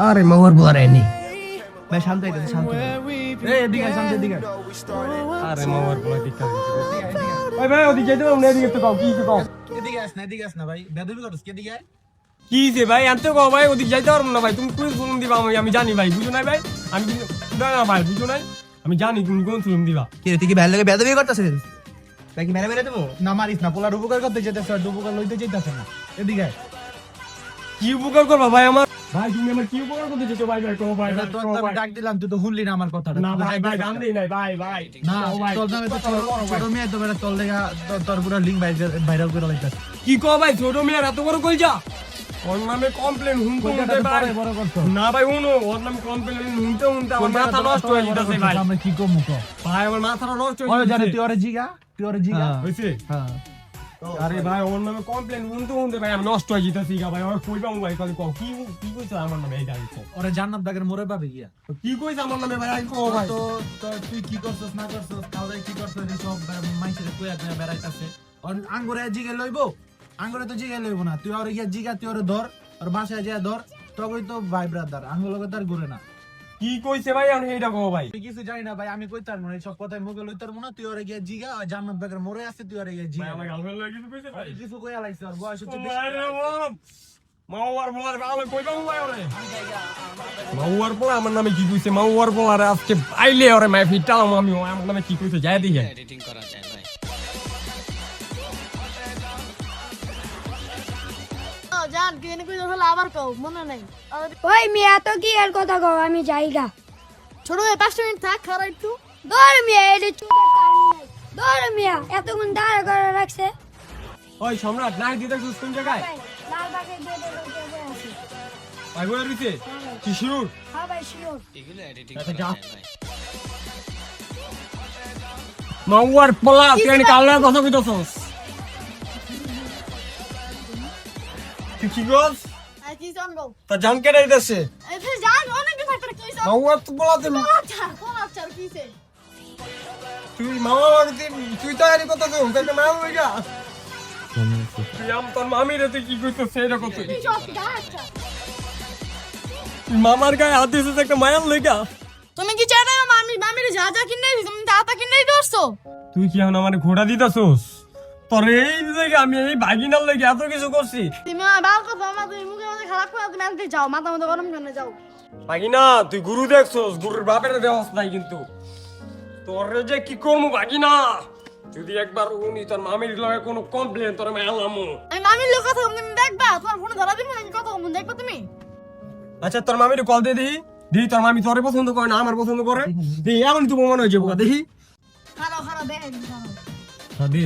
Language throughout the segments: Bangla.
আরে মাওয়ার বলারে নি ভাই শান্ত হয়ে গেছে, শান্ত এদিকে শান্ত এদিকে আরে মাওয়ার বলা দিকা ভাই ভাই ওদিকে যাইতে না এদিকে তো কাও কি কাও এদিকে আস না ভাই বেদবি করছ কে দিকে কি যে ভাই আনতে কও ভাই ওদিকে যাইতে পারবো না ভাই তুমি কোন ফোন দিবা আমি জানি ভাই বুঝো নাই ভাই আমি কিন্তু না না ভাই বুঝো নাই আমি জানি তুমি কোন ফোন দিবা কে তুই কি ভাই লাগে বেদবি করতেছিস ভাই কি মেরে মেরে দেবো না মারিস না পোলার উপকার করতে যেতেছ আর উপকার লইতে যাইতাছ না এদিকে কি উপকার করবা ভাই আমার ভাই তুমি আমার কি উপকার করতে চাইছো ভাই ভাই কও ভাই তোর আমি ডাক দিলাম তুই তো শুনলি না আমার কথাটা না ভাই ভাই গান দেই নাই ভাই ভাই না তোর নামে তো ছোট মেয়ে তো বেটা তোর লেগা তোর পুরো লিংক ভাইরাল করে লাইতাছ কি কও ভাই ছোট মেয়ের এত বড় কই যা ওর নামে কমপ্লেন হুনতে হুনতে ভাই বড় করছো না ভাই উনো ওর নামে কমপ্লেন হুনতে হুনতে আমার মাথা নষ্ট হয়ে যাচ্ছে ভাই আমরা কি কমু কো ভাই আমার মাথাটা নষ্ট ওরে হয়ে জানে যাচ্ছে তুই ওরে জিগা হইছে হ্যাঁ আরে ভাই ওর নামে কমপ্লেন হুনতে হুনতে ভাই আমি নষ্ট হয়ে যাচ্ছি ভাই ওর কইবা ভাই খালি কও কি কি কইছ আমার নামে এই গাড়ি কও ওরে জান্নাত দাগের মোরে পাবে গিয়া কি কইছ আমার নামে ভাই আই কও ভাই তো তুই কি করছস না করছস কাউরে কি করছস এই সব মাইসের কইয়া না বেড়াইতাছে আর আঙ্গুরে জিগে লইবো আঙ্গুরে তো জিগে লইবো না তুই ওরে গিয়া জিগা তুই ওরে ধর আর বাসায় যা ধর তবেই তো ভাই ব্রাদার আঙ্গুর লগে তার ঘুরে না কি কইছে ভাই আমি এইটা কও ভাই তুই কিছু জানি না ভাই আমি কইতার মনে সব কথাই মুখে লইতার মনে তুই ওরে গিয়া জিগা আর জান্নাত দাগের মোরে আছে তুই ওরে গিয়া ভাই জিগা আমার গার্লফ্রেন্ড লাগে কিছু কইছে ভাই কিছু কইয়া লাইছ আর বয়স হচ্ছে মাওয়ার বলার ভালো কইবা ভাই ওরে মাওয়ার বলা আমার নামে কি কইছে মাওয়ার বলারে আজকে আইলে ওরে মাই ফিটালাম আমি আমার নামে কি কইছে যাই দিই এডিটিং করা যায় ভাই জান কি এনে কইছো হলো আবার কও মনে নাই ওই মিয়া তো কি এর কথা কও আমি যাইগা ছোট ভাই 5 মিনিট থাক খারাপ একটু দৌড় মিয়া এই যে চুপে কান নাই দৌড় মিয়া এতক্ষণ দাঁড়া করে রাখছে ওই সম্রাট নাই দিতে কোন জায়গায় লাল বাগে দিয়ে দে আছে ভাই বলে দিতে কি শুরু হ্যাঁ ভাই শিওর এগুলো এডিটিং আচ্ছা, করা যা। যায় ভাই মাওয়ার পোলা তুই কালরা কথা কইতাছস তুই কি গস আই কি জান গো তা জান কেটে দিতেছে এই যে জান অনেক দিন থাকতে কইছো মাওয়ার তো পোলা কোন আচ্ছা কিছে তুই মামা বাড়িতে তুই তৈরি করতেছ তোকে মামা হইগা তুই তোর মামি রে তুই কি কইছিস সেটা কত কি সব আচ্ছা মামার গায়ে হাত দিছিস একটা মায়ার লইগা তুমি কি চাইবে মামির যা যা কিনে দিছ তুমি তা কিনে দিছছো তুই কি এখন আমার ঘোড়া দিতাছস তোর এই জায়গা আমি এই ভাগিনার লাগি এত কিছু করছি তুমি বাল কথা আমার তুমি মুখে মুখে খারাপ করে তুমি আনতে যাও মাথা মধ্যে গরম করে যাও ভাগিনা তুই গুরু দেখছস গুরুর বাপের দেওয়াস নাই কিন্তু তোর যে কি করবো ভাগিনা যদি একবার উনি তোর মামির লগে কোনো কমপ্লেন তোর আমি আলামু আমি মামির লোক কথা তুমি দেখবা তোমার ফোনে ধরা দিমু নাকি কথা বলবো দেখবা তুমি আচ্ছা তোর মামির কল দে দিই তোর মামি তোরে পছন্দ করে না আমার পছন্দ করে দিই এমন তো মনে হয়ে যাবো দেখি খারাপ দেখেন দে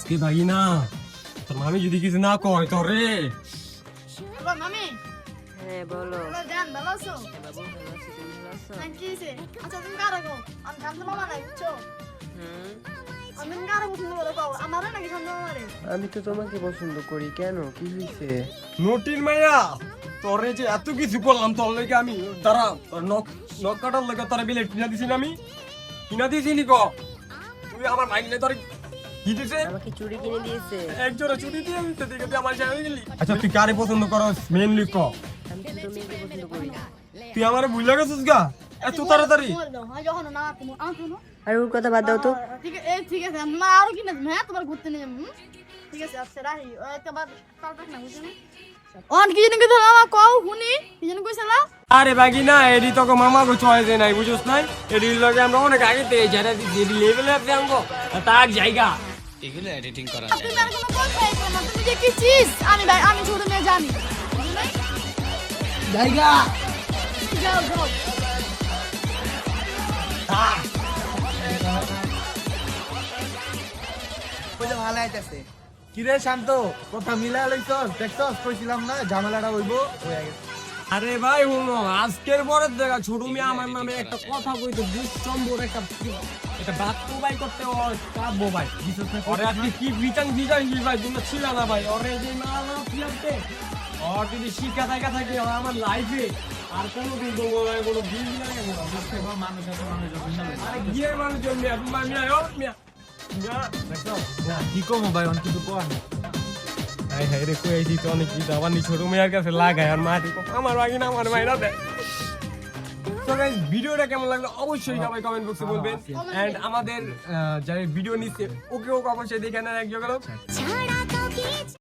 আজকে ভাগিনা তোর মামি যদি কিছু না কয় তোরে হ্যালো মামি হ্যাঁ বলো হ্যালো জান ভালো আছো বাবু ভালো আছি তুমি ভালো আছো আমি কি হইছে আচ্ছা তুমি কারে গো আমি জানতে মামা নাই বুঝছো হুম আমি কারে পছন্দ করে কও আমারে নাকি সন্দেহ করে আমি তো তোমাকে পছন্দ করি কেন কি হইছে নটির মাইয়া তোরে যে এত কিছু করলাম তোর লেগে আমি তারা নখ কাটার লেগে তোরা বিলে কিনা দিছি না আমি কিনা দিছি নি ক তুই আমার ভাগিনে তোর কি দিছে আমাকে চুড়ি কিনে দিয়েছে একজোড়া চুরি দিয়ে দিতে দিকে তুই আমার সাথে গেলি আচ্ছা তুই কারে পছন্দ করস মেইনলি ক আমি তো মেয়েকে পছন্দ করি তুই আমারে ভুলে গেছিস গা এত তাড়াতাড়ি বল দাও হয় যখন না তুমি আনো আর ওর কথা বাদ দাও তো ঠিক আছে আমি আরো কিনে দেব হ্যাঁ তোমার ঘুরতে নিয়ে যাবো ঠিক আছে আচ্ছা রাহি একটা বাদ কালকে না বুঝছো না অন কি জানি কইছো মামা কও শুনি কি জানি কইছলা আরে ভাগিনা এডি তোকে মামা গো চয়েছে নাই বুঝছস নাই এডি লগে আমরা অনেক আগে তে যারা এডি লেভেলে আপনি আমগো তার জায়গা এগুলো এডিটিং করা যায় তুমি আর কোনো কথাই কই না তুমি যে কি চিজ আমি ছোট মেয়ে জানি বুঝলাই জায়গা যাও কইলে ভালো আইতাছে কি রে শান্ত কথা মিলা লইছস দেখছস কইছিলাম না ঝামেলাটা হইবো হইয়া গেছে আরে ভাই শুনো আজকের পরের দেখা ছোট মেয়ে আমার নামে একটা কথা কইতে দুঃসম্ভব একটা বাক্য ভাই করতে পারবো ভাই ওরে আজকে কি বিচান ভাই তুমি ছিল না ভাই ওরে যে না ফিরতে ওর যদি শিক্ষা থাকে আমার লাইফে আর কোনোদিন কোনো বিল লাগে না মানুষ আছে মানুষ আরে গিয়ে মানুষজন মিয়া মিয়া কি কমো ভাই অন কিছু কোয়া না হাই হাই রে কই আইছি তো অনেক কিছু আবার নি ছোট মেয়ের কাছে লাগায় আর মাটি আমার বাগিনা আমার মাইনা দেয়। তো গাইস ভিডিওটা কেমন লাগলো অবশ্যই সবাই কমেন্ট বক্সে বলবেন এন্ড আমাদের যারা ভিডিও নিচ্ছে ওকেও অবশ্যই দেখে নেন একজন।